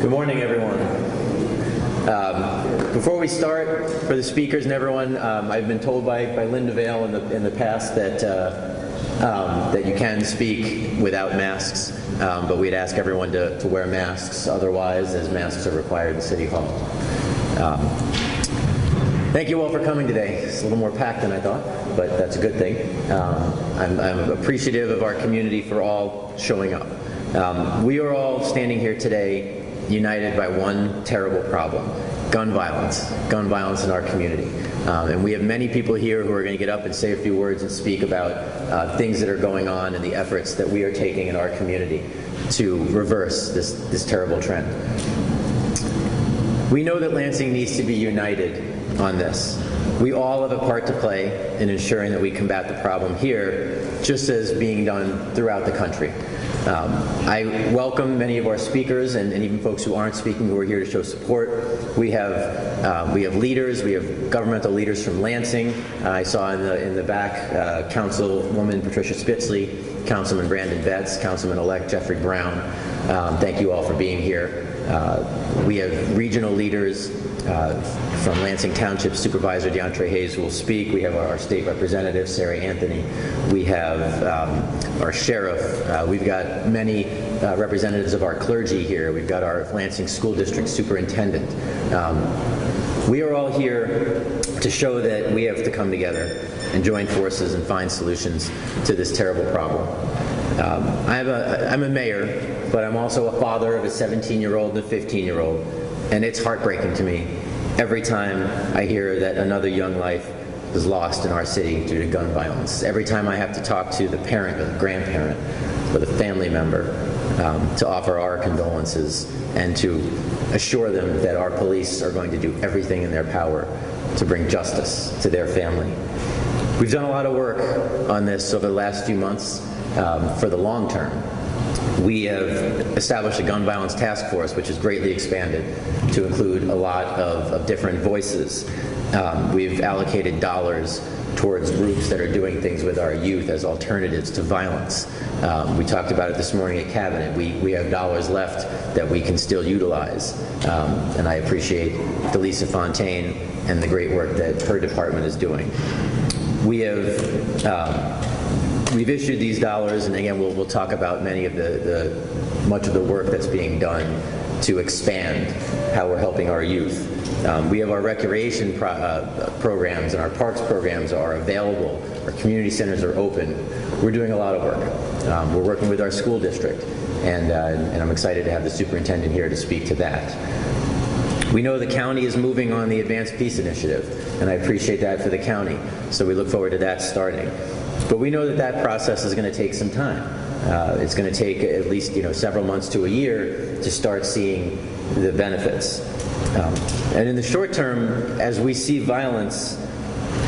Good morning, everyone. Before we start, for the speakers and everyone, I've been told by Linda Vale in the past that that you can speak without masks, but we'd ask everyone to wear masks otherwise, as masks are required in City Hall. Thank you all for coming today. It's a little more packed than I thought, but that's a good thing. I'm appreciative of our community for all showing up. We are all standing here today united by one terrible problem: gun violence in our community. And we have many people here who are going to get up and say a few words and speak about things that are going on and the efforts that we are taking in our community to reverse this terrible trend. We know that Lansing needs to be united on this. We all have a part to play in ensuring that we combat the problem here, just as being done throughout the country. I welcome many of our speakers and even folks who aren't speaking who are here to show support. We have leaders. We have governmental leaders from Lansing. I saw in the back Councilwoman Patricia Spitzley, Councilman Brandon Betts, Councilman-elect Jeffrey Brown. Thank you all for being here. We have regional leaders from Lansing Township, Supervisor Deandre Hayes, who will speak. We have our state representative, Sarah Anthony. We have our sheriff. We've got many representatives of our clergy here. We've got our Lansing School District superintendent. We are all here to show that we have to come together and join forces and find solutions to this terrible problem. I'm a mayor, but I'm also a father of a 17-year-old and a 15-year-old, and it's heartbreaking to me every time I hear that another young life is lost in our city due to gun violence. Every time I have to talk to the parent or the grandparent or the family member to offer our condolences and to assure them that our police are going to do everything in their power to bring justice to their family. We've done a lot of work on this over the last few months for the long term. We have established a gun violence task force, which has greatly expanded to include a lot of different voices. We've allocated dollars towards groups that are doing things with our youth as alternatives to violence. We talked about it this morning at Cabinet. We have dollars left that we can still utilize. And I appreciate Delisa Fontaine and the great work that her department is doing. We've issued these dollars, and again, we'll talk about many of much of the work that's being done to expand how we're helping our youth. We have our recreation programs, and our parks programs are available. Our community centers are open. We're doing a lot of work. We're working with our school district, and I'm excited to have the superintendent here to speak to that. We know the county is moving on the Advanced Peace Initiative, and I appreciate that for the county, so we look forward to that starting. But we know that process is going to take some time. It's going to take at least several months to a year to start seeing the benefits. And in the short term, as we see violence,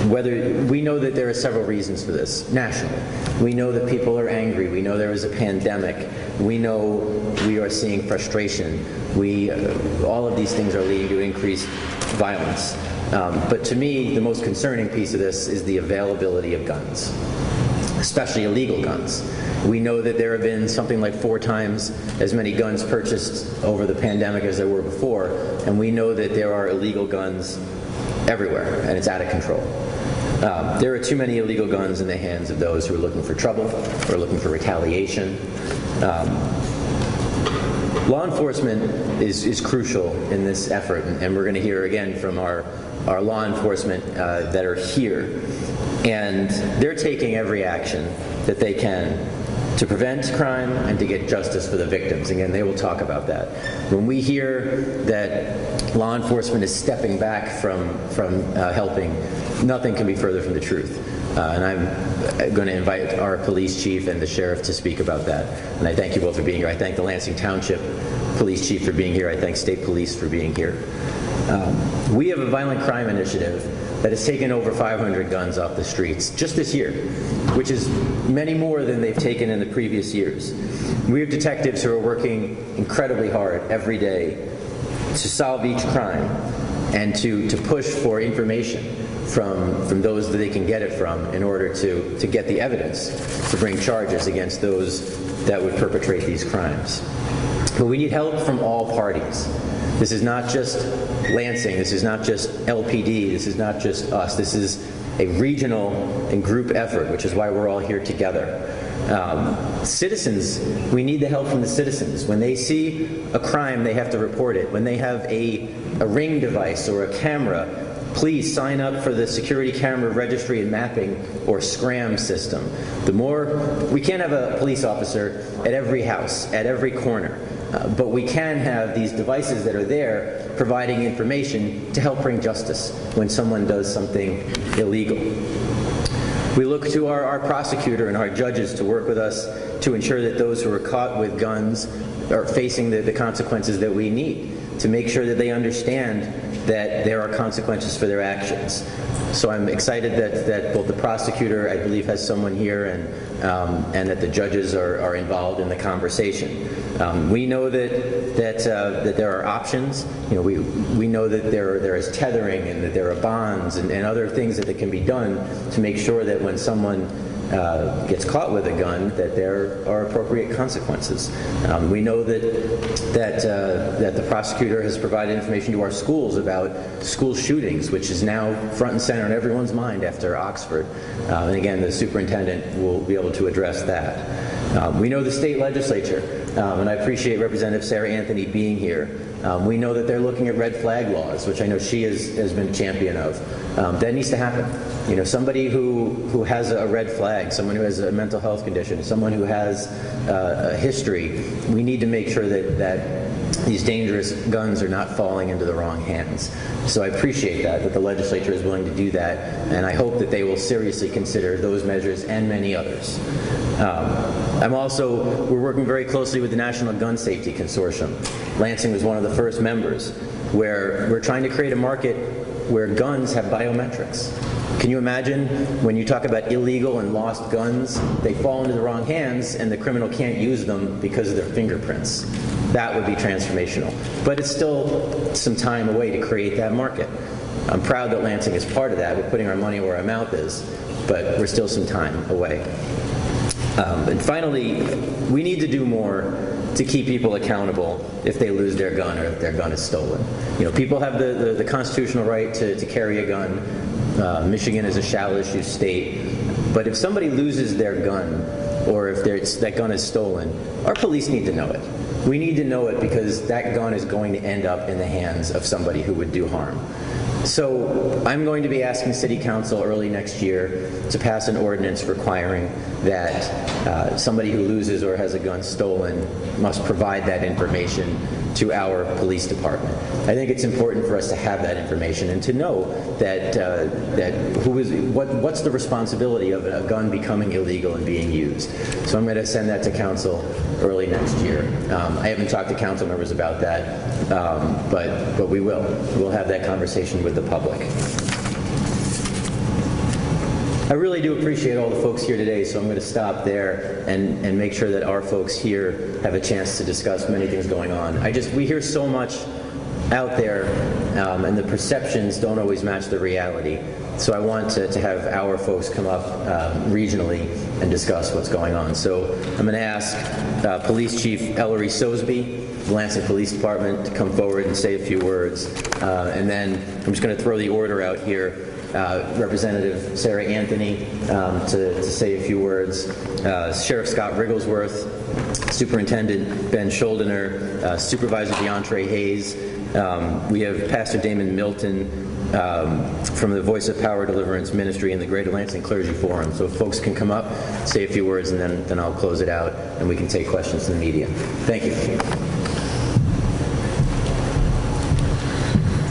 we know that there are several reasons for this nationally. We know that people are angry. We know there is a pandemic. We know we are seeing frustration. All of these things are leading to increased violence. But to me, the most concerning piece of this is the availability of guns, especially illegal guns. We know that there have been something like 4 times as many guns purchased over the pandemic as there were before, and we know that there are illegal guns everywhere, and it's out of control. There are too many illegal guns in the hands of those who are looking for trouble or looking for retaliation. Law enforcement is crucial in this effort, and we're going to hear again from our law enforcement that are here. And they're taking every action that they can to prevent crime and to get justice for the victims. Again, they will talk about that. When we hear that law enforcement is stepping back from helping, nothing can be further from the truth. And I'm going to invite our police chief and the sheriff to speak about that. And I thank you both for being here. I thank the Lansing Township Police Chief for being here. I thank State Police for being here. We have a violent crime initiative that has taken over 500 guns off the streets just this year, which is many more than they've taken in the previous years. We have detectives who are working incredibly hard every day to solve each crime and to push for information from those that they can get it from in order to get the evidence to bring charges against those that would perpetrate these crimes. But we need help from all parties. This is not just Lansing, this is not just LPD, this is not just us, this is a regional and group effort, which is why we're all here together. Citizens, we need the help from the citizens. When they see a crime, they have to report it. When they have a ring device or a camera, please sign up for the Security Camera Registry and Mapping, or SCRAM system. We can't have a police officer at every house, at every corner, but we can have these devices that are there providing information to help bring justice when someone does something illegal. We look to our prosecutor and our judges to work with us to ensure that those who are caught with guns are facing the consequences that we need, to make sure that they understand that there are consequences for their actions. So I'm excited that both the prosecutor, I believe, has someone here, and that the judges are involved in the conversation. We know that there are options. We know that there is tethering, and that there are bonds and other things that can be done to make sure that when someone gets caught with a gun, that there are appropriate consequences. We know that the prosecutor has provided information to our schools about school shootings, which is now front and center in everyone's mind after Oxford. And again, the superintendent will be able to address that. We know the state legislature, and I appreciate Representative Sarah Anthony being here. We know that they're looking at red flag laws, which I know she has been a champion of. That needs to happen. Somebody who has a red flag, someone who has a mental health condition, someone who has a history, we need to make sure that these dangerous guns are not falling into the wrong hands. So I appreciate that the legislature is willing to do that, and I hope that they will seriously consider those measures and many others. We're working very closely with the National Gun Safety Consortium. Lansing was one of the first members, where we're trying to create a market where guns have biometrics. Can you imagine when you talk about illegal and lost guns, they fall into the wrong hands and the criminal can't use them because of their fingerprints? That would be transformational. But it's still some time away to create that market. I'm proud that Lansing is part of that. We're putting our money where our mouth is, but we're still some time away. And finally, we need to do more to keep people accountable if they lose their gun or if their gun is stolen. People have the constitutional right to carry a gun. Michigan is a shall-issue state. But if somebody loses their gun, or if that gun is stolen, our police need to know it. We need to know it because that gun is going to end up in the hands of somebody who would do harm. So I'm going to be asking City Council early next year to pass an ordinance requiring that somebody who loses or has a gun stolen must provide that information to our police department. I think it's important for us to have that information and to know what's the responsibility of a gun becoming illegal and being used. So I'm going to send that to council early next year. I haven't talked to council members about that, but we will. We'll have that conversation with the public. I really do appreciate all the folks here today, so I'm going to stop there and make sure that our folks here have a chance to discuss many things going on. We hear so much out there, and the perceptions don't always match the reality. So I want to have our folks come up regionally and discuss what's going on. So I'm going to ask Police Chief Ellery Sosby, the Lansing Police Department, to come forward and say a few words. And then I'm just going to throw the order out here. Representative Sarah Anthony to say a few words, Sheriff Scott Rigglesworth, Superintendent Ben Scholdener, Supervisor Deandre Hayes. We have Pastor Damon Milton from the Voice of Power Deliverance Ministry and the Greater Lansing Clergy Forum. So if folks can come up, say a few words, and then I'll close it out and we can take questions from the media. Thank you.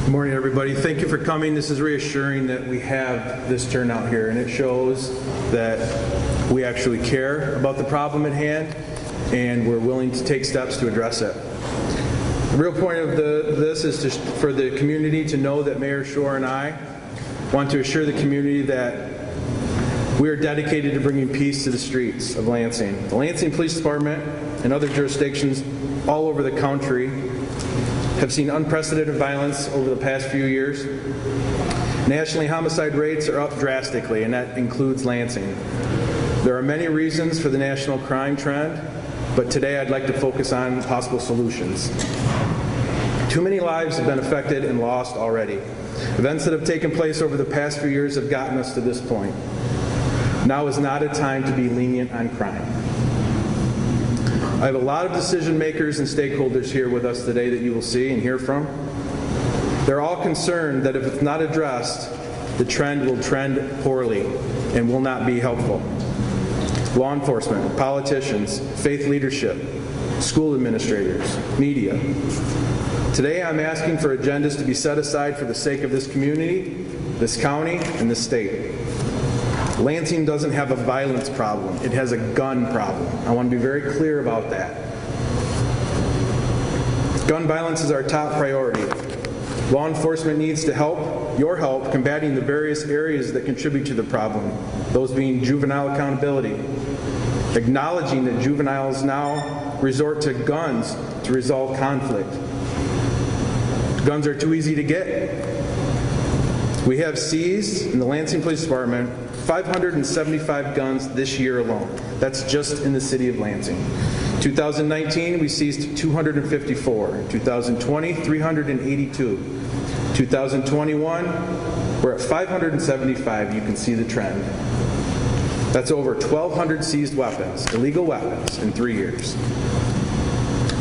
Good morning, everybody. Thank you for coming. This is reassuring that we have this turnout here, and it shows that we actually care about the problem at hand, and we're willing to take steps to address it. The real point of this is for the community to know that Mayor Shore and I want to assure the community that we are dedicated to bringing peace to the streets of Lansing. The Lansing Police Department and other jurisdictions all over the country have seen unprecedented violence over the past few years. Nationally, homicide rates are up drastically, and that includes Lansing. There are many reasons for the national crime trend, but today I'd like to focus on possible solutions. Too many lives have been affected and lost already. Events that have taken place over the past few years have gotten us to this point. Now is not a time to be lenient on crime. I have a lot of decision makers and stakeholders here with us today that you will see and hear from. They're all concerned that if it's not addressed, the trend will trend poorly and will not be helpful. Law enforcement, politicians, faith leadership, school administrators, media. Today I'm asking for agendas to be set aside for the sake of this community, this county, and this state. Lansing doesn't have a violence problem. It has a gun problem. I want to be very clear about that. Gun violence is our top priority. Law enforcement needs to help, your help, combating the various areas that contribute to the problem, those being juvenile accountability, acknowledging that juveniles now resort to guns to resolve conflict. Guns are too easy to get. We have seized in the Lansing Police Department 575 guns this year alone. That's just in the city of Lansing. 2019, we seized 254. 2020, 382. 2021, we're at 575. You can see the trend. That's over 1,200 seized weapons, illegal weapons, in 3 years.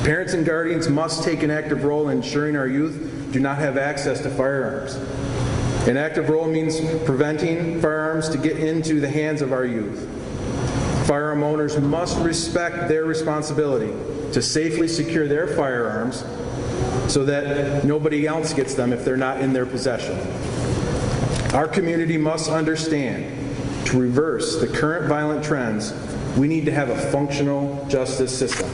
Parents and guardians must take an active role in ensuring our youth do not have access to firearms. An active role means preventing firearms to get into the hands of our youth. Firearm owners must respect their responsibility to safely secure their firearms so that nobody else gets them if they're not in their possession. Our community must understand, to reverse the current violent trends, we need to have a functional justice system.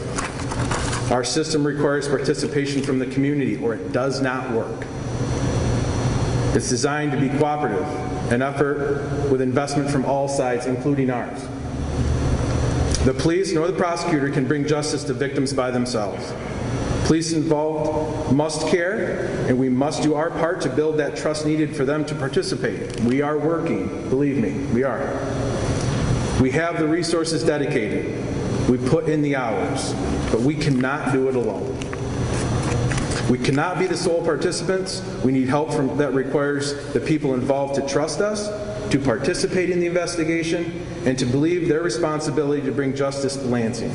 Our system requires participation from the community, or it does not work. It's designed to be cooperative, an effort with investment from all sides, including ours. The police nor the prosecutor can bring justice to victims by themselves. Police involved must care, and we must do our part to build that trust needed for them to participate. We are working, believe me, we are. We have the resources dedicated. We put in the hours, but we cannot do it alone. We cannot be the sole participants. We need help that requires the people involved to trust us, to participate in the investigation, and to believe their responsibility to bring justice to Lansing.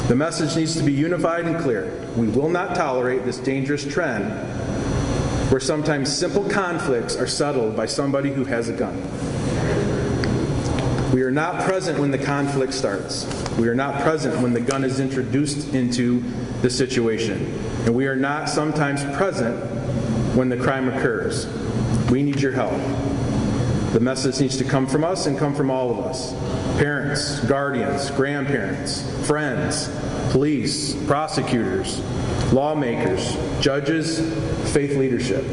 The message needs to be unified and clear. We will not tolerate this dangerous trend where sometimes simple conflicts are settled by somebody who has a gun. We are not present when the conflict starts. We are not present when the gun is introduced into the situation. And we are not sometimes present when the crime occurs. We need your help. The message needs to come from us and come from all of us. Parents, guardians, grandparents, friends, police, prosecutors, lawmakers, judges, faith leadership.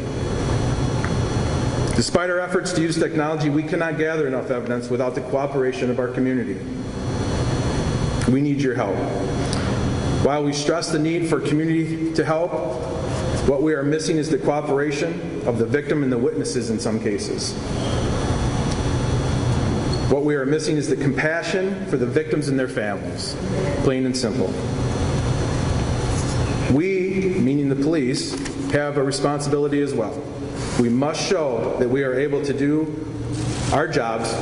Despite our efforts to use technology, we cannot gather enough evidence without the cooperation of our community. We need your help. While we stress the need for community to help, what we are missing is the cooperation of the victim and the witnesses in some cases. What we are missing is the compassion for the victims and their families, plain and simple. We, meaning the police, have a responsibility as well. We must show that we are able to do our jobs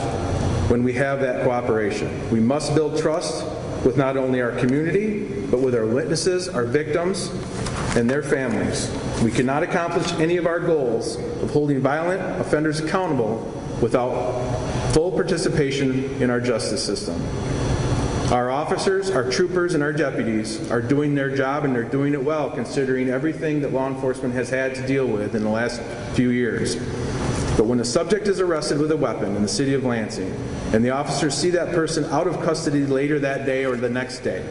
when we have that cooperation. We must build trust with not only our community, but with our witnesses, our victims, and their families. We cannot accomplish any of our goals of holding violent offenders accountable without full participation in our justice system. Our officers, our troopers, and our deputies are doing their job, and they're doing it well, considering everything that law enforcement has had to deal with in the last few years. But when a subject is arrested with a weapon in the city of Lansing, and the officers see that person out of custody later that day or the next day,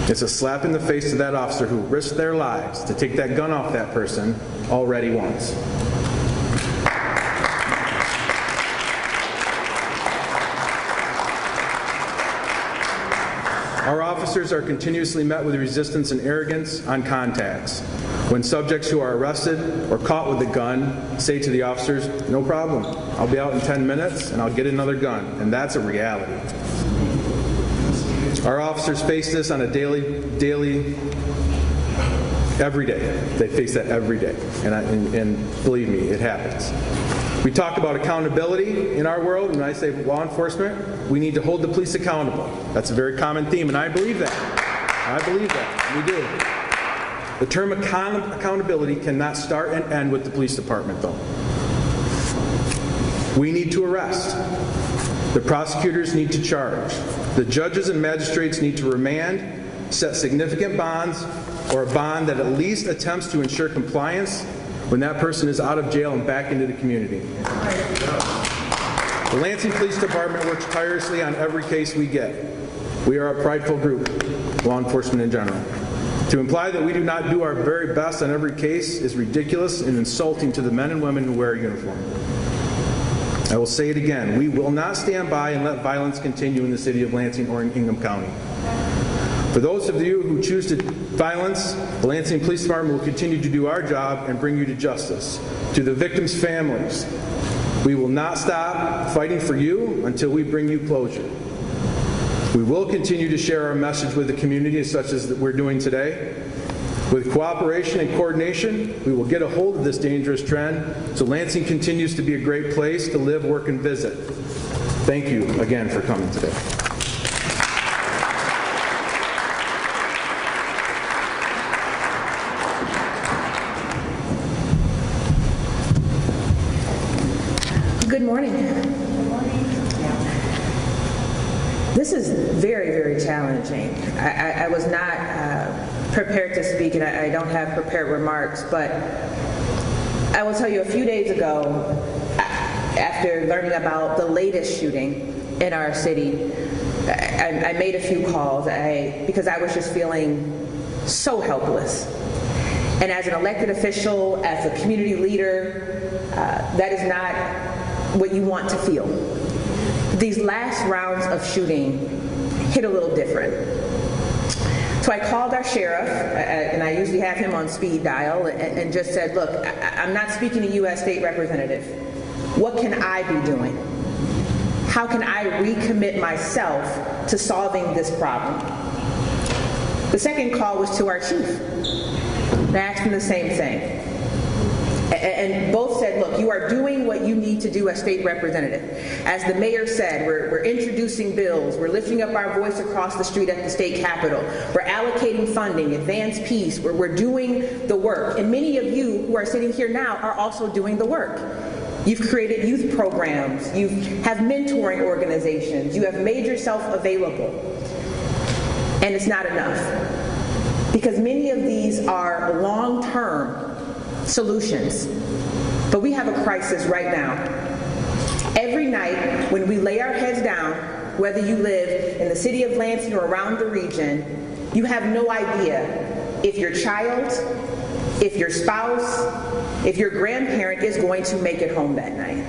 it's a slap in the face to that officer who risked their lives to take that gun off that person already once. Our officers are continuously met with resistance and arrogance on contacts. When subjects who are arrested or caught with a gun say to the officers, "No problem, I'll be out in 10 minutes and I'll get another gun," and that's a reality. Our officers face this on a daily, every day. They face that every day, and believe me, it happens. We talk about accountability in our world, and when I say law enforcement, we need to hold the police accountable. That's a very common theme, and I believe that. We do. The term accountability cannot start and end with the police department, though. We need to arrest. The prosecutors need to charge. The judges and magistrates need to remand, set significant bonds, or a bond that at least attempts to ensure compliance when that person is out of jail and back into the community. The Lansing Police Department works tirelessly on every case we get. We are a prideful group, law enforcement in general. To imply that we do not do our very best on every case is ridiculous and insulting to the men and women who wear a uniform. I will say it again, we will not stand by and let violence continue in the city of Lansing or in Ingham County. For those of you who choose to violence, the Lansing Police Department will continue to do our job and bring you to justice. To the victims' families, we will not stop fighting for you until we bring you closure. We will continue to share our message with the community such as we're doing today. With cooperation and coordination, we will get a hold of this dangerous trend so Lansing continues to be a great place to live, work, and visit. Thank you again for coming today. Good morning. This is very, very challenging. I was not prepared to speak, and I don't have prepared remarks, but I will tell you a few days ago, after learning about the latest shooting in our city, I made a few calls because I was just feeling so helpless. And as an elected official, as a community leader, that is not what you want to feel. These last rounds of shooting hit a little different. So I called our sheriff, and I usually have him on speed dial, and just said, look, I'm not speaking to you as state representative. What can I be doing? How can I recommit myself to solving this problem? The second call was to our chief. I asked him the same thing. And both said, look, you are doing what you need to do as state representative. As the mayor said, we're introducing bills, we're lifting up our voice across the street at the state capitol, we're allocating funding, advanced peace, we're doing the work. And many of you who are sitting here now are also doing the work. You've created youth programs, you have mentoring organizations, you have made yourself available. And it's not enough. Because many of these are long-term solutions. But we have a crisis right now. Every night when we lay our heads down, whether you live in the city of Lansing or around the region, you have no idea if your child, if your spouse, if your grandparent is going to make it home that night.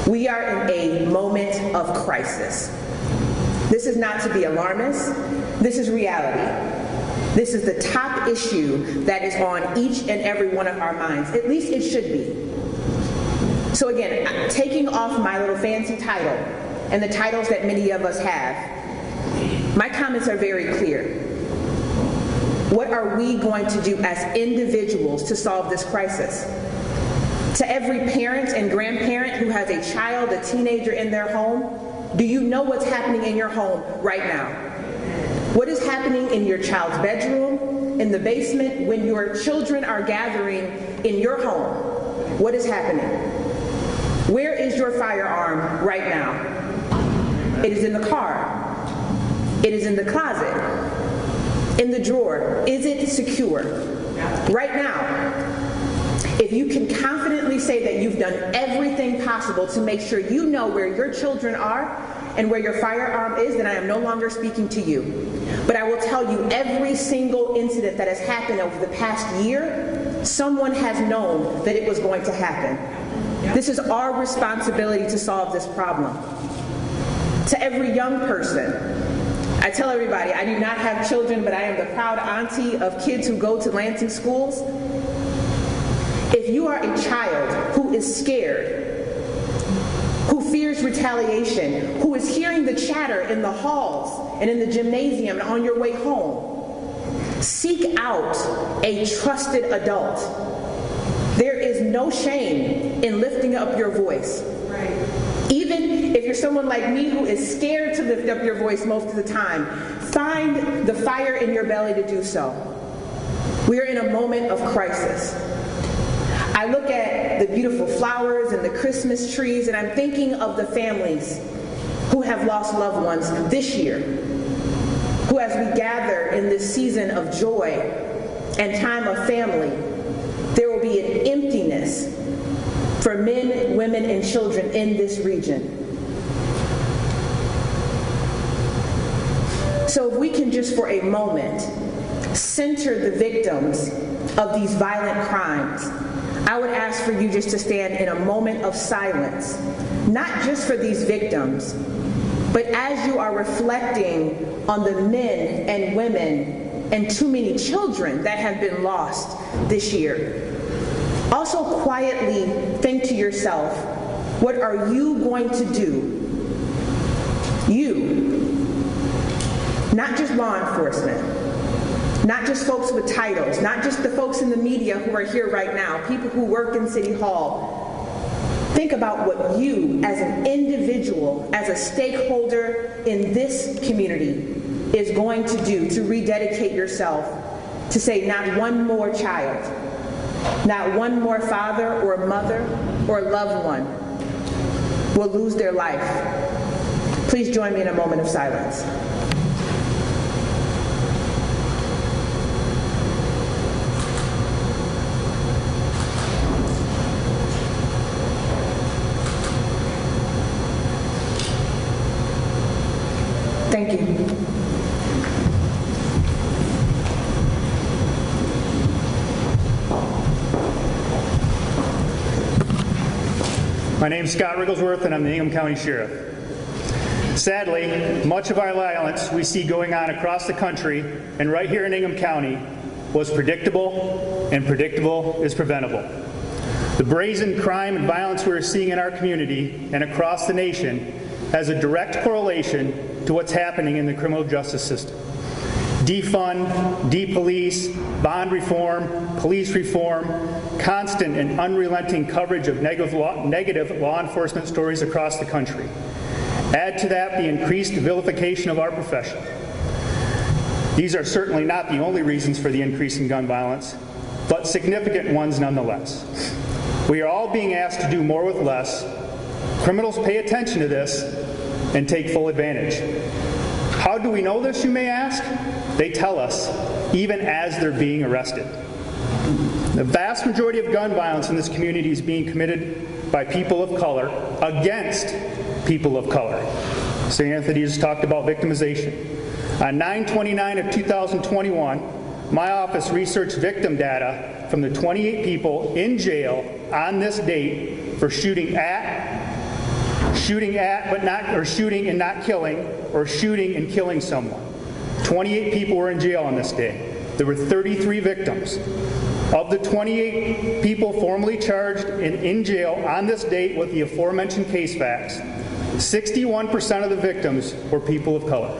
We are in a moment of crisis. This is not to be alarmist. This is reality. This is the top issue that is on each and every one of our minds. At least it should be. So again, taking off my little fancy title and the titles that many of us have, my comments are very clear. What are we going to do as individuals to solve this crisis? To every parent and grandparent who has a child, a teenager in their home, do you know what's happening in your home right now? What is happening in your child's bedroom, in the basement, when your children are gathering in your home? What is happening? Where is your firearm right now? It is in the car. It is in the closet. In the drawer. Is it secure? Right now, if you can confidently say that you've done everything possible to make sure you know where your children are and where your firearm is, then I am no longer speaking to you. But I will tell you, every single incident that has happened over the past year, someone has known that it was going to happen. This is our responsibility to solve this problem. To every young person, I tell everybody, I do not have children, but I am the proud auntie of kids who go to Lansing schools. If you are a child who is scared, who fears retaliation, who is hearing the chatter in the halls and in the gymnasium and on your way home, seek out a trusted adult. There is no shame in lifting up your voice. Right. Even if you're someone like me who is scared to lift up your voice most of the time, find the fire in your belly to do so. We are in a moment of crisis. I look at the beautiful flowers and the Christmas trees, and I'm thinking of the families who have lost loved ones this year, who, as we gather in this season of joy and time of family, there will be an emptiness for men, women, and children in this region. So if we can just for a moment center the victims of these violent crimes, I would ask for you just to stand in a moment of silence, not just for these victims, but as you are reflecting on the men and women and too many children that have been lost this year. Also quietly think to yourself, what are you going to do? You. Not just law enforcement, not just folks with titles, not just the folks in the media who are here right now, people who work in City Hall. Think about what you, as an individual, as a stakeholder in this community, is going to do to rededicate yourself to say not one more child, not one more father or mother or loved one will lose their life. Please join me in a moment of silence. Thank you. My name is Scott Rigglesworth, and I'm the Ingham County Sheriff. Sadly, much of our violence we see going on across the country and right here in Ingham County was predictable, and predictable is preventable. The brazen crime and violence we are seeing in our community and across the nation has a direct correlation to what's happening in the criminal justice system. Defund, depolice, bond reform, police reform, constant and unrelenting coverage of negative law enforcement stories across the country. Add to that the increased vilification of our profession. These are certainly not the only reasons for the increase in gun violence, but significant ones nonetheless. We are all being asked to do more with less. Criminals pay attention to this and take full advantage. How do we know this, you may ask? They tell us, even as they're being arrested. The vast majority of gun violence in this community is being committed by people of color against people of color. St. Anthony just talked about victimization. On 9/29 of 2021, my office researched victim data from the 28 people in jail on this date for shooting and not killing, or shooting and killing someone. 28 people were in jail on this day. There were 33 victims. Of the 28 people formally charged and in jail on this date with the aforementioned case facts, 61% of the victims were people of color,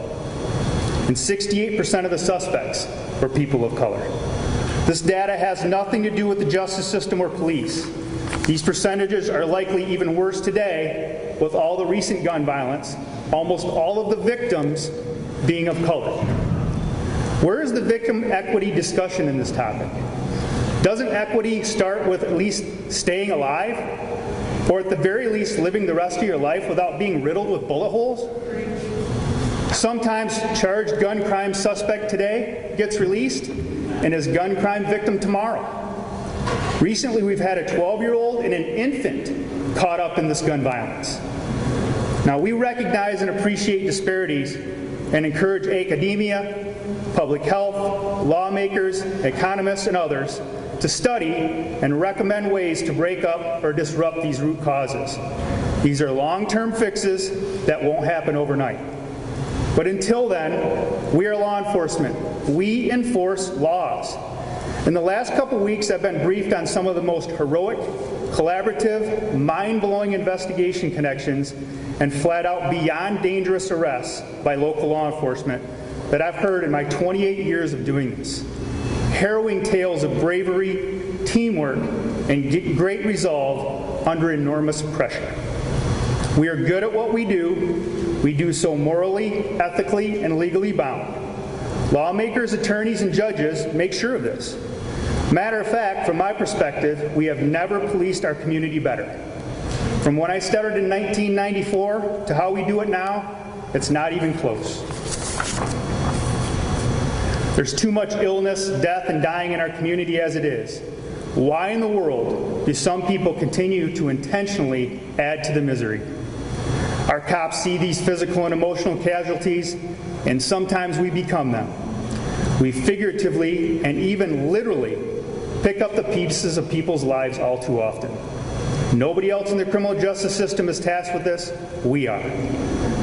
and 68% of the suspects were people of color. This data has nothing to do with the justice system or police. These percentages are likely even worse today with all the recent gun violence, almost all of the victims being of color. Where is the victim equity discussion in this topic? Doesn't equity start with at least staying alive? Or at the very least living the rest of your life without being riddled with bullet holes? Sometimes charged gun crime suspect today gets released and is gun crime victim tomorrow. Recently we've had a 12-year-old and an infant caught up in this gun violence. Now we recognize and appreciate disparities and encourage academia, public health, lawmakers, economists, and others to study and recommend ways to break up or disrupt these root causes. These are long-term fixes that won't happen overnight. But until then, we are law enforcement. We enforce laws. In the last couple weeks, I've been briefed on some of the most heroic, collaborative, mind-blowing investigation connections and flat out beyond dangerous arrests by local law enforcement that I've heard in my 28 years of doing this. Harrowing tales of bravery, teamwork, and great resolve under enormous pressure. We are good at what we do. We do so morally, ethically, and legally bound. Lawmakers, attorneys, and judges make sure of this. Matter of fact, from my perspective, we have never policed our community better. From when I started in 1994 to how we do it now, it's not even close. There's too much illness, death, and dying in our community as it is. Why in the world do some people continue to intentionally add to the misery? Our cops see these physical and emotional casualties, and sometimes we become them. We figuratively and even literally pick up the pieces of people's lives all too often. Nobody else in the criminal justice system is tasked with this. We are.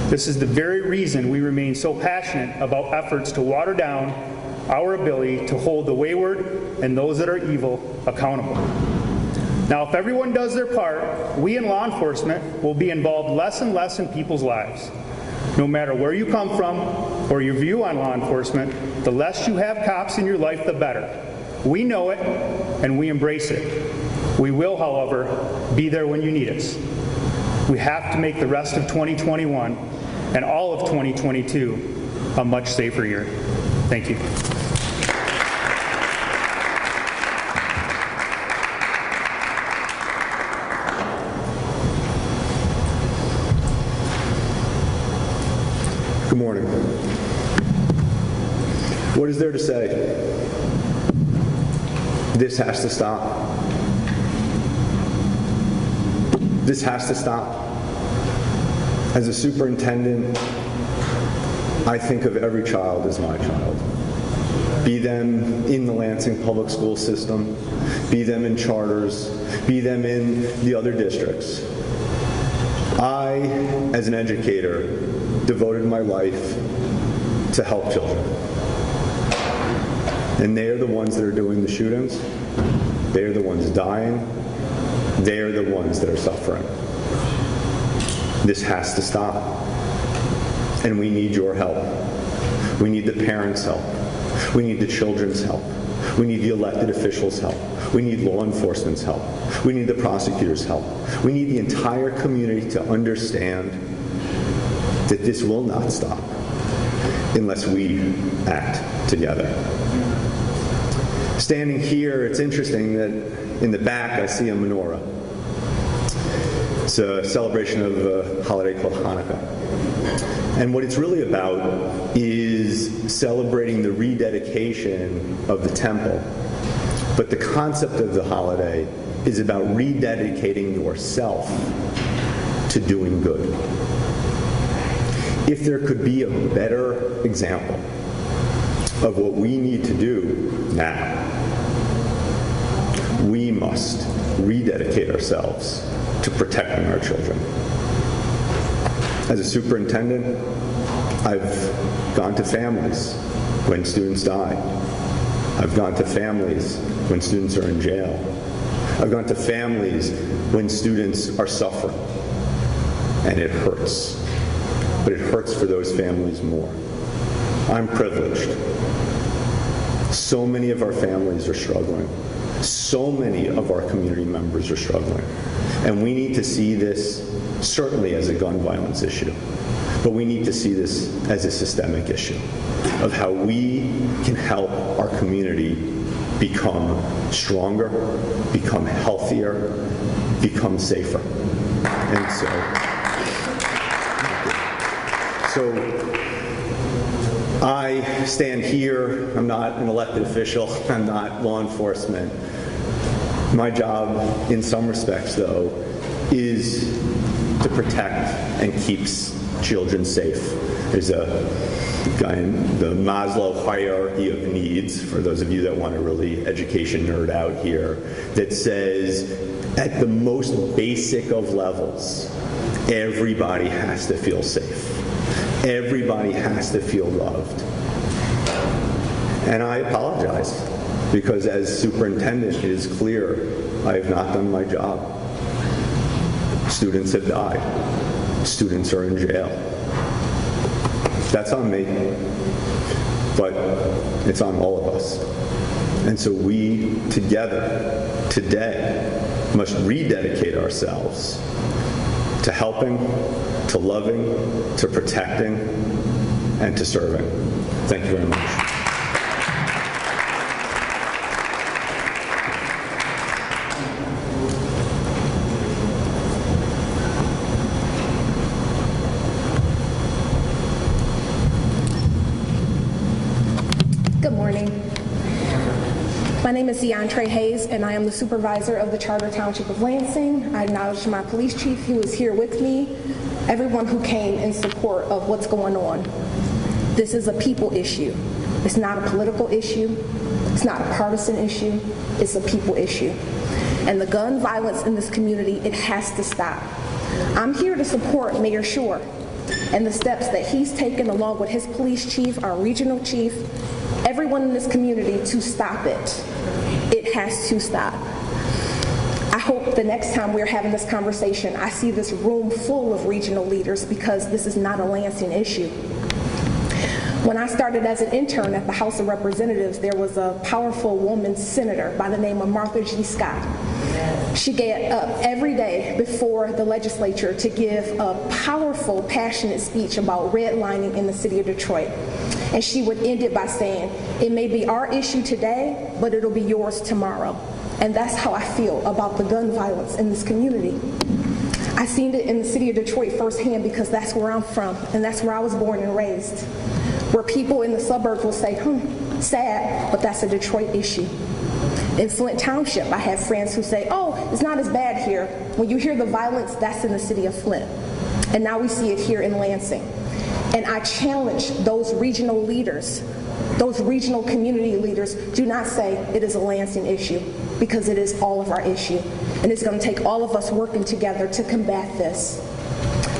This is the very reason we remain so passionate about efforts to water down our ability to hold the wayward and those that are evil accountable. Now, if everyone does their part, we in law enforcement will be involved less and less in people's lives. No matter where you come from or your view on law enforcement, the less you have cops in your life, the better. We know it, and we embrace it. We will, however, be there when you need us. We have to make the rest of 2021 and all of 2022 a much safer year. Thank you. Good morning. What is there to say? This has to stop. This has to stop. As a superintendent, I think of every child as my child. Be them in the Lansing public school system, be them in charters, be them in the other districts. I, as an educator, devoted my life to help children. And they are the ones that are doing the shootings. They are the ones dying. They are the ones that are suffering. This has to stop. And we need your help. We need the parents' help. We need the children's help. We need the elected officials' help. We need law enforcement's help. We need the prosecutors' help. We need the entire community to understand that this will not stop unless we act together. Standing here, it's interesting that in the back I see a menorah. It's a celebration of a holiday called Hanukkah. And what it's really about is celebrating the rededication of the temple. But the concept of the holiday is about rededicating yourself to doing good. If there could be a better example of what we need to do now, we must rededicate ourselves to protecting our children. As a superintendent, I've gone to families when students die. I've gone to families when students are in jail. I've gone to families when students are suffering. And it hurts. But it hurts for those families more. I'm privileged. So many of our families are struggling. So many of our community members are struggling. And we need to see this certainly as a gun violence issue, but we need to see this as a systemic issue of how we can help our community become stronger, become healthier, become safer. And so I stand here. I'm not an elected official. I'm not law enforcement. My job, in some respects, though, is to protect and keep children safe. There's a guy in the Maslow hierarchy of needs, for those of you that want to really education nerd out here, that says at the most basic of levels, everybody has to feel safe. Everybody has to feel loved. And I apologize, because as superintendent, it is clear I have not done my job. Students have died. students are in jail. That's on me, but it's on all of us. And so we together today must rededicate ourselves to helping, to loving, to protecting, and to serving. Thank you very much. Good morning. My name is Deandre Hayes, and I am the supervisor of the Charter Township of Lansing. I acknowledge my police chief who is here with me, everyone who came in support of what's going on. This is a people issue. It's not a political issue. It's not a partisan issue. It's a people issue. And the gun violence in this community, it has to stop. I'm here to support Mayor Shore and the steps that he's taken along with his police chief, our regional chief, everyone in this community to stop it. It has to stop. I hope the next time we're having this conversation, I see this room full of regional leaders, because this is not a Lansing issue. When I started as an intern at the House of Representatives, there was a powerful woman senator by the name of Martha G. Scott. She get up every day before the legislature to give a powerful, passionate speech about redlining in the city of Detroit. And she would end it by saying, it may be our issue today, but it'll be yours tomorrow. And that's how I feel about the gun violence in this community. I seen it in the city of Detroit firsthand, because that's where I'm from, and that's where I was born and raised. Where people in the suburbs will say, sad, but that's a Detroit issue. In Flint Township, I have friends who say, oh, it's not as bad here. When you hear the violence, that's in the city of Flint. And now we see it here in Lansing. And I challenge those regional leaders, those regional community leaders, do not say it is a Lansing issue, because it is all of our issue. And it's going to take all of us working together to combat this.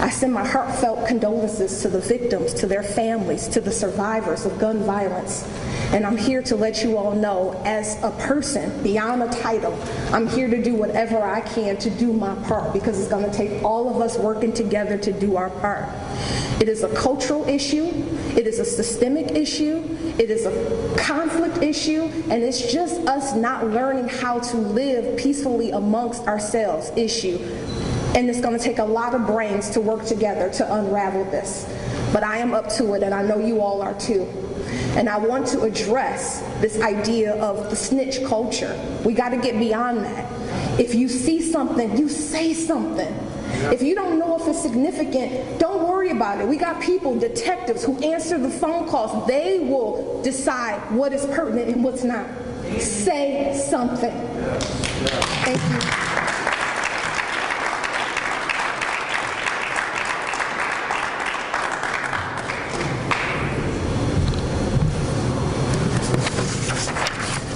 I send my heartfelt condolences to the victims, to their families, to the survivors of gun violence. And I'm here to let you all know, as a person, beyond a title, I'm here to do whatever I can to do my part, because it's going to take all of us working together to do our part. It is a cultural issue, it is a systemic issue, it is a conflict issue, and it's just us not learning how to live peacefully amongst ourselves issue. And it's going to take a lot of brains to work together to unravel this. But I am up to it, and I know you all are too. And I want to address this idea of the snitch culture. We got to get beyond that. If you see something, you say something. If you don't know if it's significant, don't worry about it. We got people, detectives, who answer the phone calls. They will decide what is pertinent and what's not. Say something. Thank you.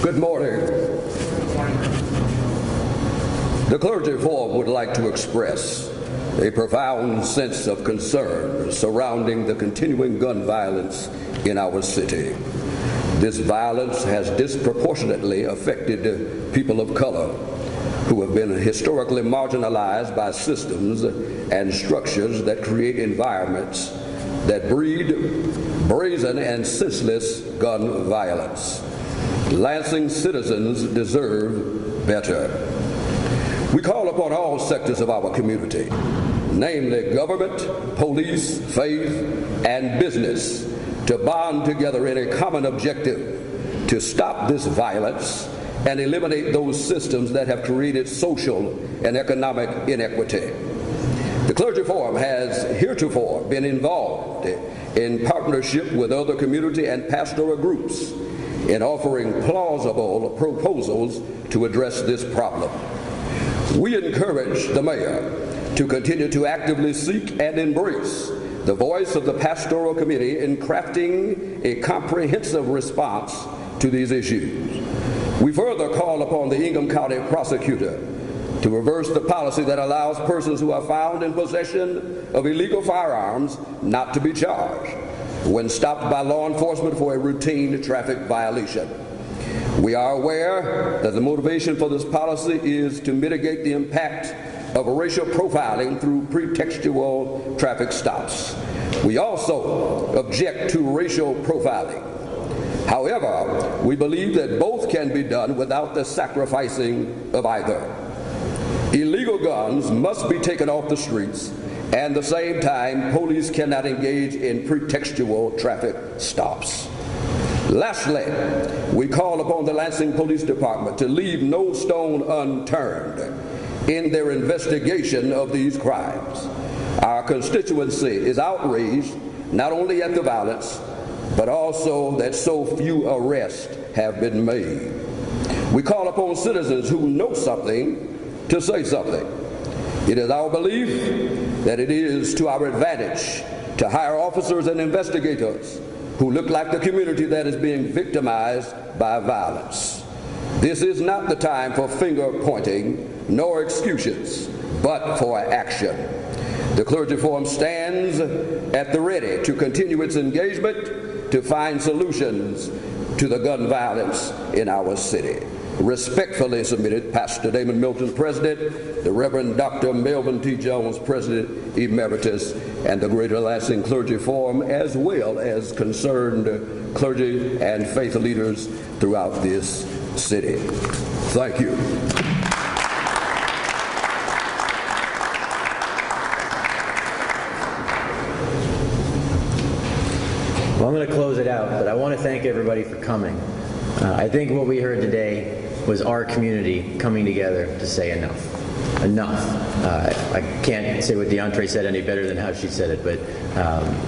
Good morning. The Clergy Forum would like to express a profound sense of concern surrounding the continuing gun violence in our city. This violence has disproportionately affected people of color who have been historically marginalized by systems and structures that create environments that breed brazen and senseless gun violence. Lansing citizens deserve better. We call upon all sectors of our community, namely government, police, faith, and business, to bond together in a common objective to stop this violence and eliminate those systems that have created social and economic inequity. The Clergy Forum has heretofore been involved in partnership with other community and pastoral groups in offering plausible proposals to address this problem. We encourage the mayor to continue to actively seek and embrace the voice of the pastoral committee in crafting a comprehensive response to these issues. We further call upon the Ingham County prosecutor to reverse the policy that allows persons who are found in possession of illegal firearms not to be charged when stopped by law enforcement for a routine traffic violation. We are aware that the motivation for this policy is to mitigate the impact of racial profiling through pretextual traffic stops. We also object to racial profiling. However, we believe that both can be done without the sacrificing of either. Illegal guns must be taken off the streets, and at the same time, police cannot engage in pretextual traffic stops. Lastly, we call upon the Lansing Police Department to leave no stone unturned in their investigation of these crimes. Our constituency is outraged not only at the violence, but also that so few arrests have been made. We call upon citizens who know something to say something. It is our belief that it is to our advantage to hire officers and investigators who look like the community that is being victimized by violence. This is not the time for finger pointing nor excuses, but for action. The Clergy Forum stands at the ready to continue its engagement to find solutions to the gun violence in our city. Respectfully submitted, Pastor Damon Milton, President, the Reverend Dr. Melvin T. Jones, President Emeritus, and the Greater Lansing Clergy Forum, as well as concerned clergy and faith leaders throughout this city. Thank you. Well, I'm going to close it out, but I want to thank everybody for coming. I think what we heard today was our community coming together to say enough. Enough. I can't say what Deandre said any better than how she said it,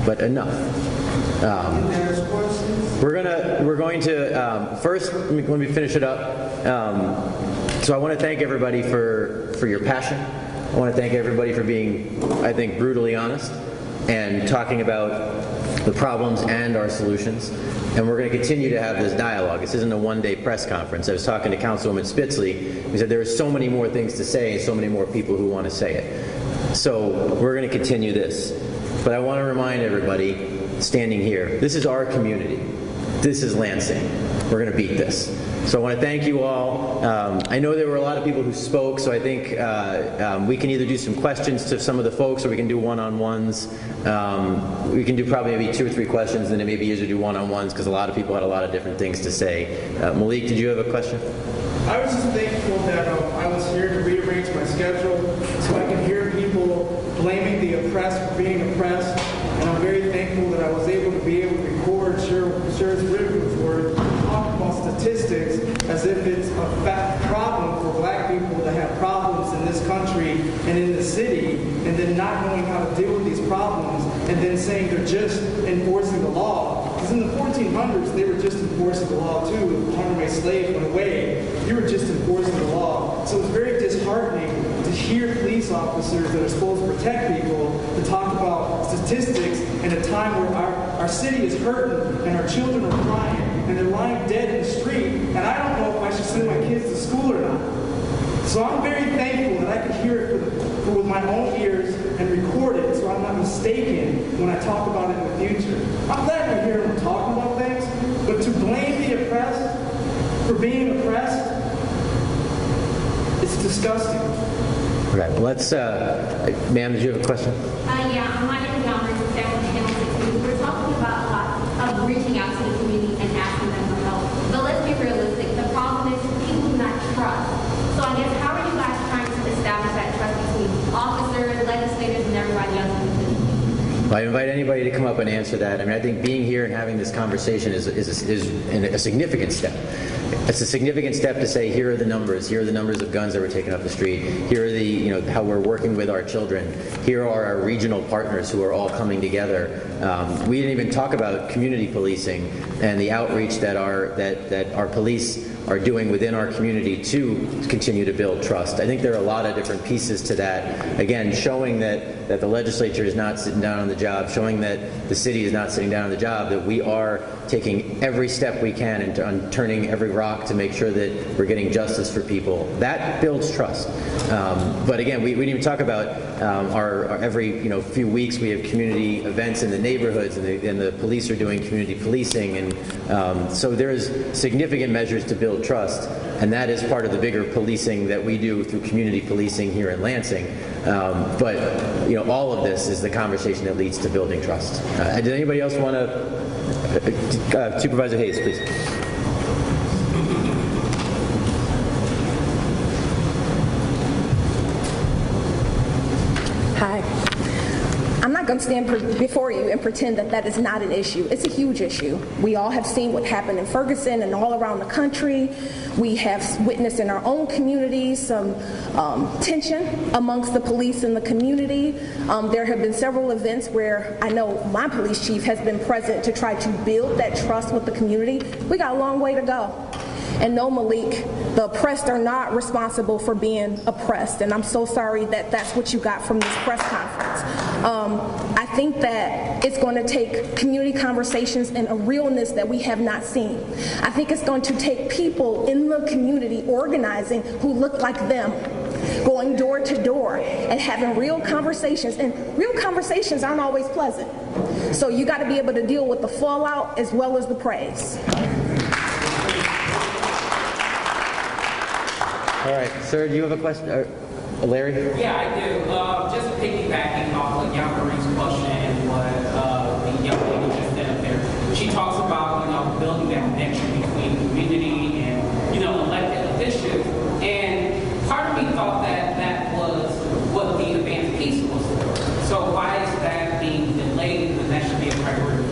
but enough. We're going to first let me finish it up. So I want to thank everybody for your passion. I want to thank everybody for being, I think, brutally honest and talking about the problems and our solutions. And we're going to continue to have this dialogue. This isn't a one-day press conference. I was talking to Councilwoman Spitzley. We said there are so many more things to say, so many more people who want to say it. So we're going to continue this. But I want to remind everybody standing here, this is our community. This is Lansing. We're going to beat this. So I want to thank you all. I know there were a lot of people who spoke, so I think we can either do some questions to some of the folks or we can do one-on-ones. We can do probably maybe 2 or 3 questions, and then it may be easier to do one-on-ones because a lot of people had a lot of different things to say. Malik, did you have a question? I was just thankful that I was here to rearrange my schedule so I can hear people blaming the oppressed for being oppressed. And I'm very thankful that I was able to be able to record Sheriff Rigglesworth talk about statistics as if it's a problem for black people to have problems in this country and in the city, and then not knowing how to deal with these problems, and then saying they're just enforcing the law. Because in the 1400s, they were just enforcing the law too. The runaway slave went away. You were just enforcing the law. So it's very disheartening to hear police officers that are supposed to protect people to talk about statistics in a time where our city is hurting and our children are crying and they're lying dead in the street, and I don't know if I should send my kids to school or not. So I'm very thankful that I could hear it with my own ears and record it so I'm not mistaken when I talk about it in the future. I'm glad to hear them talking about things, but to blame the oppressed for being oppressed, it's disgusting. Okay, well, let's, ma'am, did you have a question? Yeah, my name is Deandre Hayes. We were talking about a lot of reaching out to the community and asking them for help. But let's be realistic. The problem is people do not trust. So I guess how are you guys trying to establish that trust between officers, legislators, and everybody else in the city? Well, I invite anybody to come up and answer that. I mean, I think being here and having this conversation is a significant step. It's a significant step to say, here are the numbers. Here are the numbers of guns that were taken off the street. Here are the, how we're working with our children. Here are our regional partners who are all coming together. We didn't even talk about community policing and the outreach that our police are doing within our community to continue to build trust. I think there are a lot of different pieces to that. Again, showing that the legislature is not sitting down on the job, showing that the city is not sitting down on the job, that we are taking every step we can and on turning every rock to make sure that we're getting justice for people. That builds trust. But again, we didn't even talk about our every few weeks we have community events in the neighborhoods, and the police are doing community policing, and so there's significant measures to build trust, and that is part of the bigger policing that we do through community policing here in Lansing. But all of this is the conversation that leads to building trust. Did anybody else want to? Supervisor Hayes, please. Hi. I'm not going to stand before you and pretend that that is not an issue. It's a huge issue. We all have seen what happened in Ferguson and all around the country. We have witnessed in our own community some tension amongst the police and the community. There have been several events where I know my police chief has been present to try to build that trust with the community. We got a long way to go. And no, Malik, the oppressed are not responsible for being oppressed. And I'm so sorry that that's what you got from this press conference. I think that it's going to take community conversations and a realness that we have not seen. I think it's going to take people in the community organizing who look like them, going door to door and having real conversations. And real conversations aren't always pleasant. So you got to be able to deal with the fallout as well as the praise. All right, sir, do you have a question? Larry? Yeah, I do. Just piggybacking off of Yamari's question and what the young lady just said up there. She talks about, building that connection between the community and, elected officials. And part of me thought that that was what the advanced peace was for. So why is that being delayed when that should be a priority?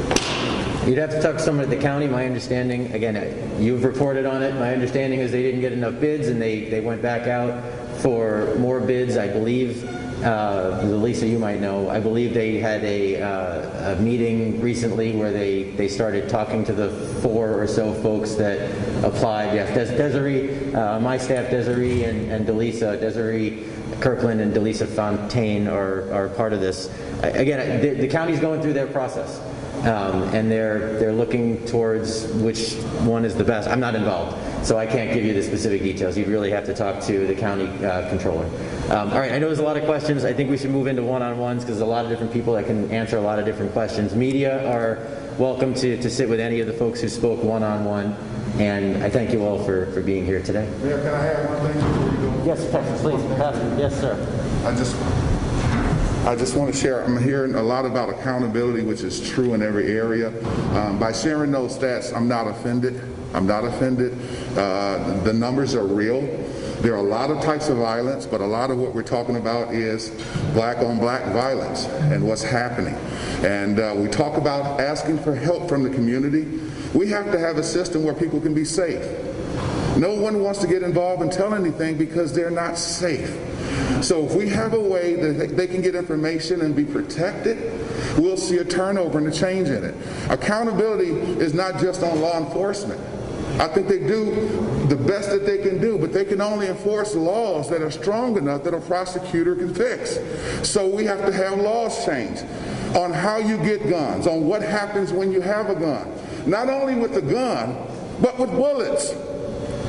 You'd have to talk to someone at the county. My understanding, again, you've reported on it. My understanding is they didn't get enough bids, and they went back out for more bids. I believe, Lisa, you might know, I believe they had a meeting recently where they started talking to the 4 or so folks that applied. Yes, Desiree, my staff, Desiree and Delisa, Desiree Kirkland and Delisa Fontaine are part of this. Again, the county's going through their process. And they're looking towards which one is the best. I'm not involved, so I can't give you the specific details. You'd really have to talk to the county controller. All right, I know there's a lot of questions. I think we should move into one-on-ones because there's a lot of different people that can answer a lot of different questions. Media are welcome to sit with any of the folks who spoke one-on-one, and I thank you all for being here today. Mayor, can I add one thing before you go? Yes, Pastor, please. Pastor. Yes, sir. I just want to share, I'm hearing a lot about accountability, which is true in every area. By sharing those stats, I'm not offended. I'm not offended. The numbers are real. There are a lot of types of violence, but a lot of what we're talking about is black-on-black violence and what's happening. And we talk about asking for help from the community. We have to have a system where people can be safe. No one wants to get involved and tell anything because they're not safe. So if we have a way that they can get information and be protected, we'll see a turnover and a change in it. Accountability is not just on law enforcement. I think they do the best that they can do, but they can only enforce laws that are strong enough that a prosecutor can fix. So we have to have laws change on how you get guns, on what happens when you have a gun. Not only with the gun, but with bullets.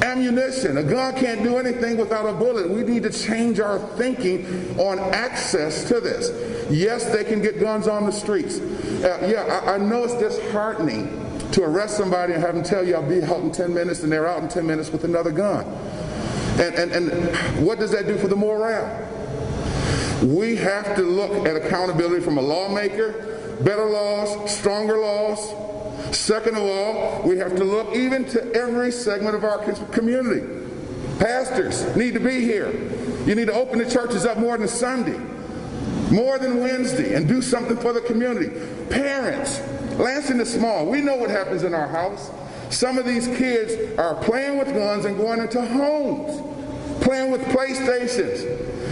Ammunition. A gun can't do anything without a bullet. We need to change our thinking on access to this. Yes, they can get guns on the streets. I know it's disheartening to arrest somebody and have them tell you I'll be out in 10 minutes and they're out in 10 minutes with another gun. And what does that do for the morale? We have to look at accountability from a lawmaker, better laws, stronger laws. Second of all, we have to look even to every segment of our community. Pastors need to be here. You need to open the churches up more than Sunday, more than Wednesday, and do something for the community. Parents, Lansing is small. We know what happens in our house. Some of these kids are playing with guns and going into homes, playing with PlayStations,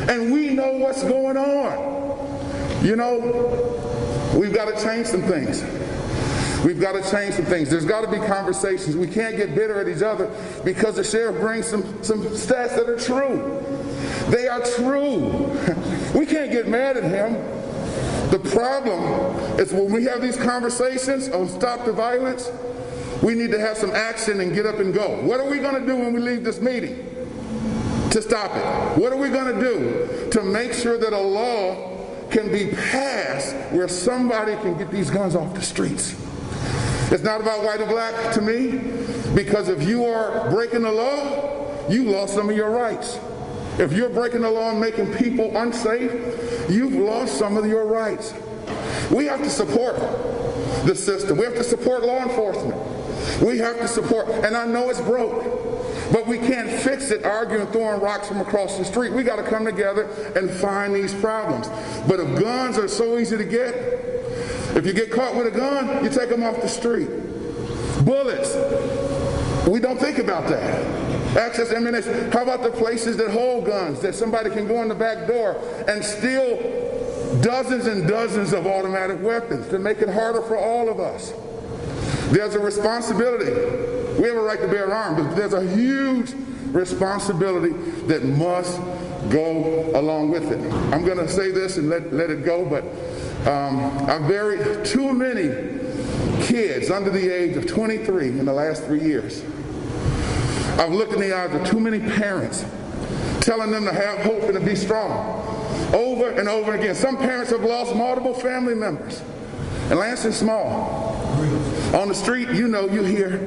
and we know what's going on. We've got to change some things. We've got to change some things. There's got to be conversations. We can't get bitter at each other because the sheriff brings some stats that are true. They are true. We can't get mad at him. The problem is when we have these conversations on stop the violence, We need to have some action and get up and go. What are we going to do when we leave this meeting to stop it? What are we going to do to make sure that a law can be passed where somebody can get these guns off the streets? It's not about white or black to me, because if you are breaking the law, you lost some of your rights. If you're breaking the law and making people unsafe, you've lost some of your rights. We have to support the system. We have to support law enforcement. We have to support, and I know it's broke, but we can't fix it arguing, throwing rocks from across the street. We got to come together and find these problems. But if guns are so easy to get, if you get caught with a gun, you take them off the street. Bullets, we don't think about that. Access ammunition. How about the places that hold guns, that somebody can go in the back door and steal dozens and dozens of automatic weapons to make it harder for all of us? There's a responsibility. We have a right to bear arms, but there's a huge responsibility that must go along with it. I'm going to say this and let it go, but I've buried too many kids under the age of 23 in the last 3 years. I've looked in the eyes of too many parents telling them to have hope and to be strong over and over again. Some parents have lost multiple family members. And Lansing's small. On the street, you know, you hear.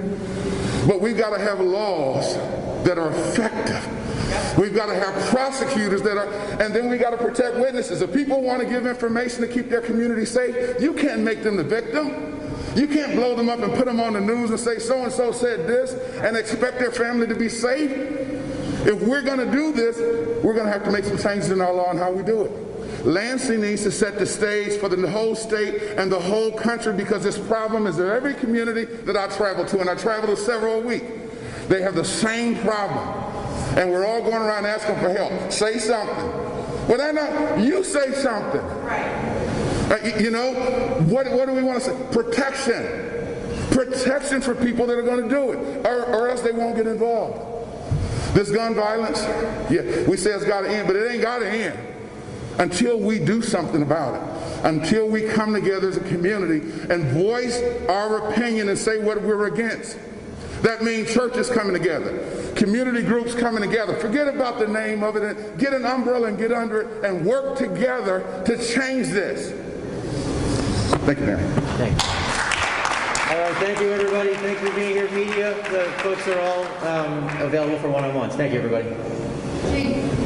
But we've got to have laws that are effective. We've got to have prosecutors that are, and then we got to protect witnesses. If people want to give information to keep their community safe, you can't make them the victim. You can't blow them up and put them on the news and say so-and-so said this and expect their family to be safe. If we're going to do this, we're going to have to make some changes in our law and how we do it. Lansing needs to set the stage for the whole state and the whole country, because this problem is in every community that I travel to, and I travel to several a week. They have the same problem. And we're all going around asking for help. Say something. Well, they're not. You say something. Right. You know, what do we want to say? Protection. Protection for people that are going to do it, or else they won't get involved. This gun violence, yeah, we say it's got to end, but it ain't got to end until we do something about it, until we come together as a community and voice our opinion and say what we're against. That means churches coming together, community groups coming together. Forget about the name of it and get an umbrella and get under it and work together to change this. Thank you, Mary. Thanks. All right, thank you, everybody. Thank you for being here, media. The folks are all available for one-on-ones. Thank you, everybody.